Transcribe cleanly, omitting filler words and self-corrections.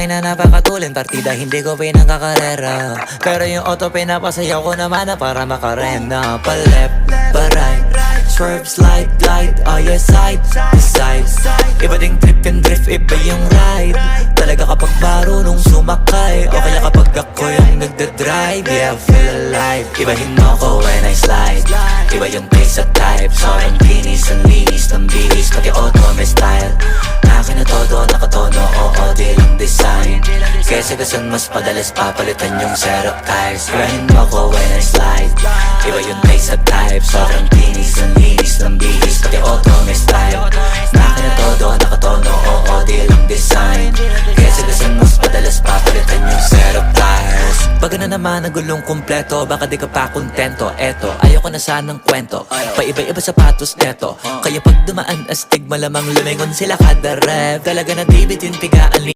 Makina napakatulin, partida hindi ko pinangkakarera. Pero yung auto pinapasayaw ko naman na para makarena. Pa-left, pa-right, swerve, slide, glide. Oh yeah, side to side. Iba ding trip and drift, iba yung ride. Talaga kapag marunong sumakay, o kaya kapag ako yung nagdadrive. Yeah, feel alive. Ibahin mo ko when I slide. Iba yung pace at type. Sobrang kinis, ang linis ng bihis. Pati auto may style. Akin na todo, nakatono, oo, di lang design. Kesa gasan mas padalas papalitan yung setup tires. Ibahin mo ko when I slide. Iba yung pace at type. Sobrang kinis, ang linis ng bihis. Pati auto may style. Akin na todo, nakatono, oo, di lang design. Kesa gasan mas padalas papalitan yung setup tires. Pag na naman ang gulong kumpleto, baka di ka pa kontento. Eto, ayoko na sanang kwento. Paiba-iba sapatos neto. Kaya pag dumaan astig, malamang lumingon sila kada rep. Talaga na David yung pigaan.